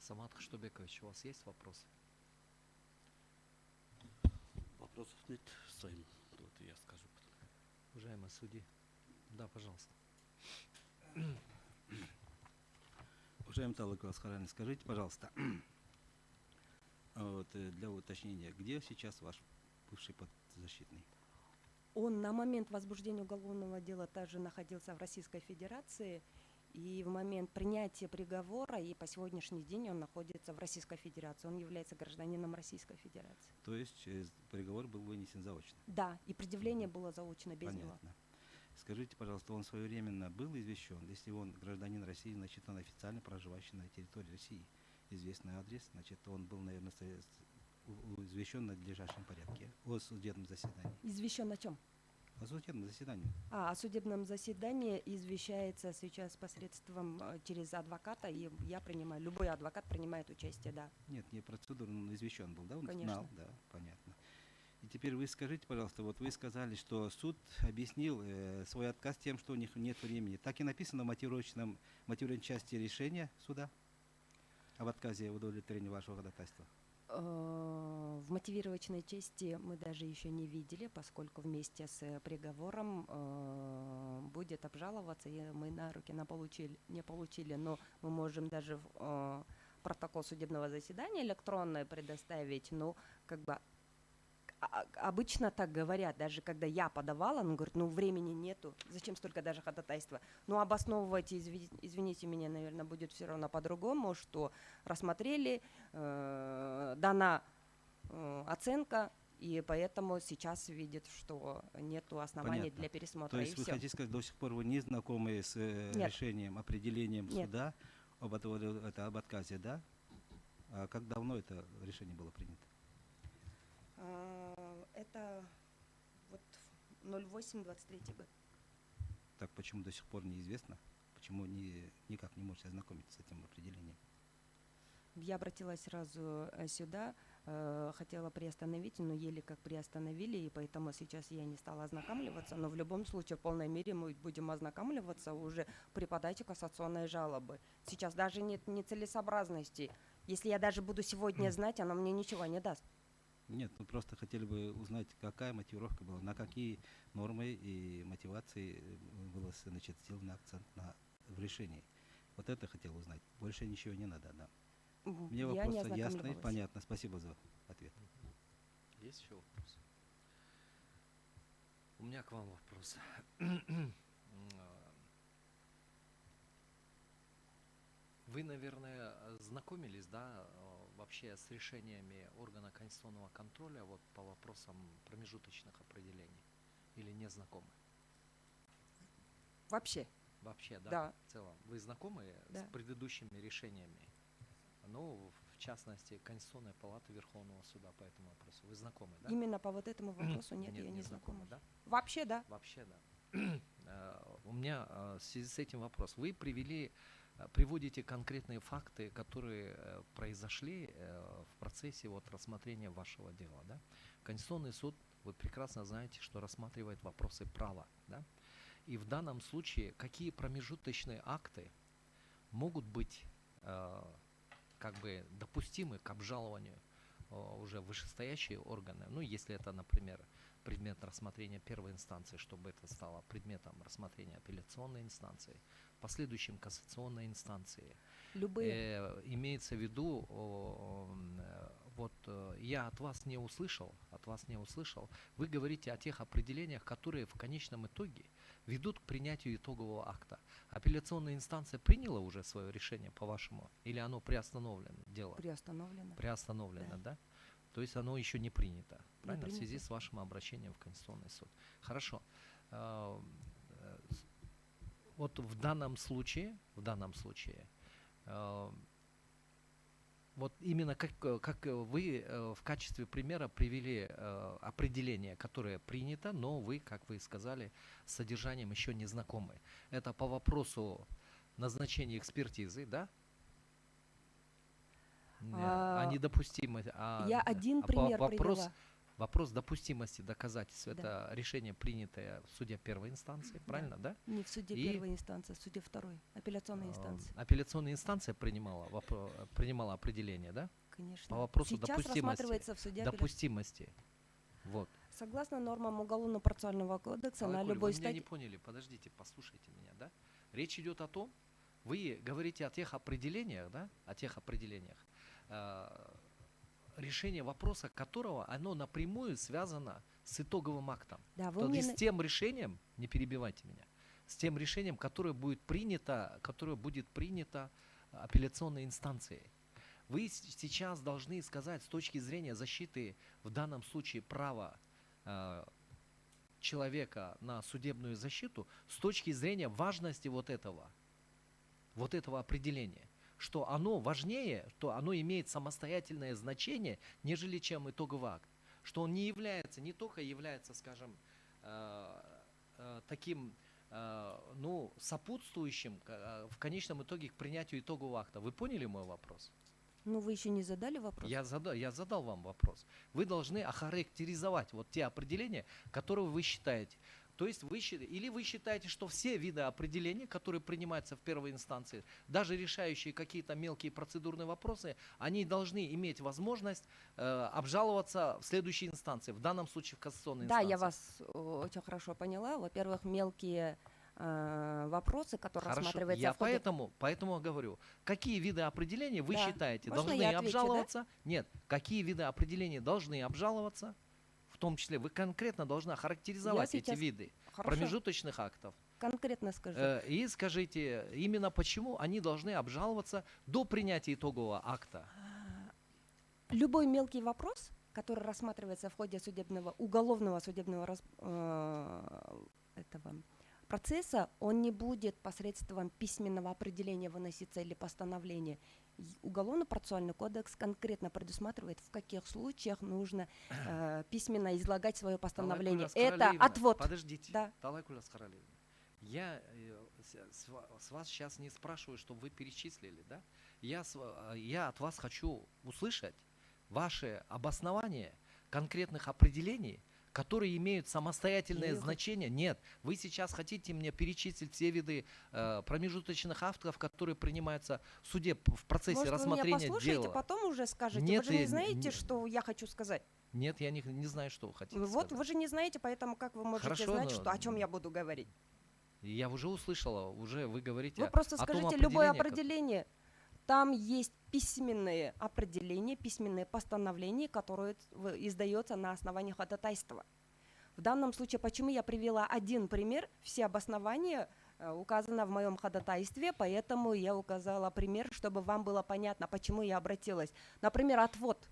Самат Хаштубекович, у вас есть вопросы? Вопросов нет, Сайм. Вот я скажу. Уважаемый судьи. Да, пожалуйста. Уважаемый Талык Асхарани, скажите, пожалуйста, вот, для уточнения, где сейчас ваш бывший подзащитный? Он на момент возбуждения уголовного дела также находился в Российской Федерации, и в момент принятия приговора и по сегодняшний день он находится в Российской Федерации. Он является гражданином Российской Федерации. То есть приговор был вынесен заочно? Да, и предъявление было заочно без него. Понятно. Скажите, пожалуйста, он своевременно был извещен, если он гражданин России, значит, он официально проживающий на территории России, известный адрес, значит, он был, наверное, извещен в надлежащем порядке о судебном заседании. Извещен о чем? О судебном заседании. О судебном заседании извещается сейчас посредством через адвоката, и я принимаю, любой адвокат принимает участие, да. Нет, не процедурно, он извещен был, да? Он Конечно. знал, да, понятно. И теперь вы скажите, пожалуйста, вот вы сказали, что суд объяснил свой отказ тем, что у них нет времени. Так и написано в мотивировочной части решения суда об отказе в удовлетворении вашего ходатайства? В мотивировочной части мы даже еще не видели, поскольку вместе с приговором будет обжаловаться, и мы на руки не получили, но мы можем даже протокол судебного заседания электронное предоставить, но как бы обычно так говорят, даже когда я подавала, он говорит, ну времени нету, зачем столько даже ходатайства. Ну обосновывайте, извините меня, наверное, будет все равно по-другому, что рассмотрели, дана оценка, и поэтому сейчас видит, что нету оснований Понятно. для пересмотра. То есть вы хотите сказать, до сих пор вы не знакомы с решением, определением Нет. суда об отказе, да? А как давно это решение было принято? Это вот 08-23 год. Так почему до сих пор неизвестно? Почему никак не можете ознакомиться с этим определением? Я обратилась сразу сюда, хотела приостановить, но еле как приостановили, и поэтому сейчас я не стала ознакомливаться, но в любом случае в полной мере мы будем ознакомливаться уже при подаче кассационной жалобы. Сейчас даже нет нецелесообразности. Если я даже буду сегодня знать, она мне ничего не даст. Нет, мы просто хотели бы узнать, какая мотивировка была, на какие нормы и мотивации было, значит, сделан акцент в решении. Вот это хотел узнать. Больше ничего не надо, да. Мне Я не вопросы ясны, ознакомливалась. понятно. Спасибо за ответ. Есть еще вопросы? У меня к вам вопрос. Вы, наверное, знакомились, да, вообще с решениями органа конституционного контроля вот по вопросам промежуточных определений? Или не знакомы? Вообще. Вообще, да? Да. В целом. Вы знакомы Да. с предыдущими решениями? Ну, в частности, Конституционной палаты Верховного суда по этому вопросу. Вы знакомы, да? Именно по вот этому вопросу нет, я не знакома. да? Вообще, да. Вообще, да. У меня в связи с этим вопрос. Вы приводите конкретные факты, которые произошли в процессе вот рассмотрения вашего дела, да? Конституционный суд, вы прекрасно знаете, что рассматривает вопросы права, да? И в данном случае какие промежуточные акты могут быть как бы допустимы к обжалованию уже вышестоящие органы, ну, если это, например, предмет рассмотрения первой инстанции, чтобы это стало предметом рассмотрения апелляционной инстанции, в последующем кассационной инстанции. Любые. Имеется в виду, вот я от вас не услышал, вы говорите о тех определениях, которые в конечном итоге ведут к принятию итогового акта. Апелляционная инстанция приняла уже свое решение, по-вашему, или оно приостановлено, дело? Приостановлено. Приостановлено, да? То есть оно еще не принято, правильно? принято. В связи с вашим обращением в Конституционный суд. Хорошо. Вот в данном случае, вот именно как вы в качестве примера привели определение, которое принято, но вы, как вы сказали, с содержанием еще не знакомы. Это по вопросу назначения экспертизы, да? О недопустимости. Я один пример привела. Вопрос допустимости доказательств, Да. это решение, принятое в суде первой инстанции, правильно, да? Не в суде И, первой инстанции, в суде второй, апелляционной инстанции. Апелляционная инстанция принимала определение, да? Конечно. По вопросу Сейчас допустимости. рассматривается в суде Допустимости. Вот. Согласно нормам Уголовно-процессуального кодекса, на Алайкуль, вы любой меня не стадии... поняли, подождите, послушайте меня, да? Речь идет о том, вы говорите о тех определениях, да, о тех определениях, решение вопроса которого, оно напрямую связано с итоговым актом. Да, вы То мне... есть с тем решением, не перебивайте меня, с тем решением, которое будет принято апелляционной инстанцией. Вы сейчас должны сказать с точки зрения защиты, в данном случае права человека на судебную защиту, с точки зрения важности вот этого определения, что оно важнее, что оно имеет самостоятельное значение, нежели чем итоговый акт, что он не только является, скажем, таким, сопутствующим в конечном итоге к принятию итогового акта. Вы поняли мой вопрос? Ну, вы еще не задали вопрос? Я задал вам вопрос. Вы должны охарактеризовать вот те определения, которые вы считаете. То есть вы считаете, что все виды определений, которые принимаются в первой инстанции, даже решающие какие-то мелкие процедурные вопросы, они должны иметь возможность обжаловаться в следующей инстанции, в данном случае в кассационной Да, инстанции. я вас очень хорошо поняла. Во-первых, мелкие вопросы, которые Хорошо, рассматриваются я в ходе... поэтому говорю, какие виды определений вы Да. считаете Можно должны я отвечу, да? обжаловаться? Нет, какие виды определений должны обжаловаться? В том числе вы конкретно должны охарактеризовать эти сейчас- виды Хорошо, промежуточных актов. конкретно скажу. И скажите, именно почему они должны обжаловаться до принятия итогового акта? Любой мелкий вопрос, который рассматривается в ходе уголовного судебного процесса, он не будет посредством письменного определения выноситься или постановления. Уголовно-процессуальный кодекс конкретно предусматривает, в каких случаях нужно письменно излагать свое постановление. Талайкуль Это Аскаралиевна, отвод. Подождите, Да. Талайкуль Аскаралиевна, я с вас сейчас не спрашиваю, чтобы вы перечислили, да? Я от вас хочу услышать ваши обоснования конкретных определений, которые имеют самостоятельное Я её значение. Нет, вы сейчас хотите мне перечислить все виды промежуточных актов, которые принимаются в суде в процессе Может, вы меня рассмотрения послушаете, дела. потом уже скажете. Нет, Вы же я не знаете, не- что я хочу сказать. Нет, я не знаю, что вы хотите Вот сказать. вы же не знаете, поэтому как вы можете Хорошо, знать, но- о чем я буду говорить? Я уже услышала, уже вы говорите Вы просто о том скажите любое определении, определение. Там есть письменные определения, письменные постановления, которые издается на основании ходатайства. В данном случае, почему я привела один пример, все обоснования указано в моем ходатайстве, поэтому я указала пример, чтобы вам было понятно, почему я обратилась. Например, отвод.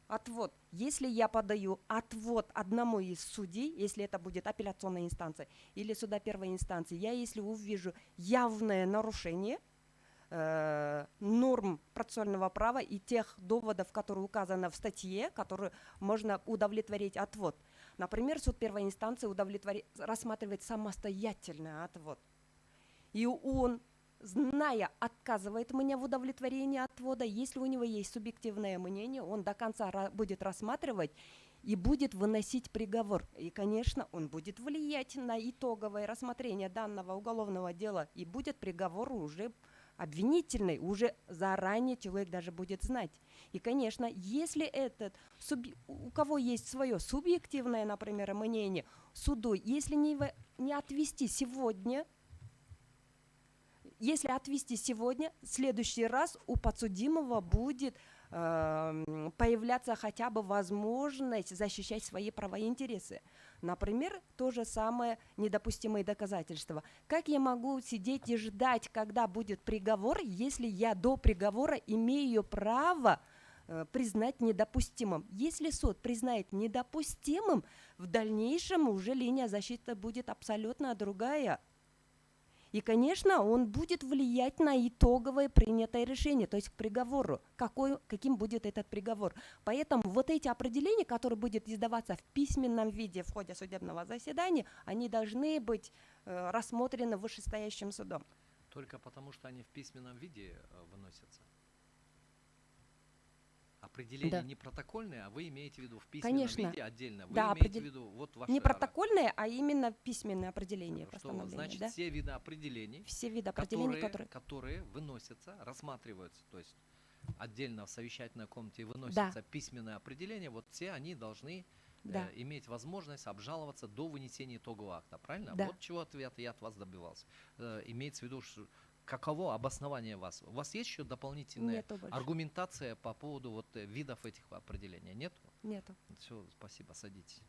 Отвод. Если я подаю отвод одному из судей, если это будет апелляционная инстанция или суда первой инстанции, я если увижу явное нарушение норм процессуального права и тех доводов, которые указаны в статье, которые можно удовлетворить отвод. Например, суд первой инстанции рассматривает самостоятельный отвод. И он, зная, отказывает мне в удовлетворении отвода. Если у него есть субъективное мнение, он до конца будет рассматривать и будет выносить приговор. И, конечно, он будет влиять на итоговое рассмотрение данного уголовного дела, и будет приговор уже обвинительный, уже заранее человек даже будет знать. И, конечно, если у кого есть свое субъективное, например, мнение, суду, если не отвести сегодня, в следующий раз у подсудимого будет появляться хотя бы возможность защищать свои права и интересы. Например, то же самое недопустимые доказательства. Как я могу сидеть и ждать, когда будет приговор, если я до приговора имею право признать недопустимым? Если суд признает недопустимым, в дальнейшем уже линия защиты будет абсолютно другая. И, конечно, он будет влиять на итоговое принятое решение, то есть к приговору, каким будет этот приговор. Поэтому вот эти определения, которые будут издаваться в письменном виде в ходе судебного заседания, они должны быть рассмотрены вышестоящим судом. только потому, что они в письменном виде выносятся. определения Да. не протокольные, а вы имеете в виду в письменном Конечно. виде отдельно. Вы Да, имеете в виду вот ваши Не протокольное, а именно письменное определение, что постановление, значит да? все виды определений, Все виды определений, которые выносятся, рассматриваются, то есть отдельно в совещательной комнате выносятся письменные определения, вот все они должны Да. иметь возможность обжаловаться до вынесения итогового акта, правильно? Да. Вот чего ответа я от вас добивался. Имеется в виду, что каково обоснование вас? У вас есть еще дополнительная Нету больше. аргументация по поводу вот видов этих определений? Нет? Нету. Все, спасибо, садитесь.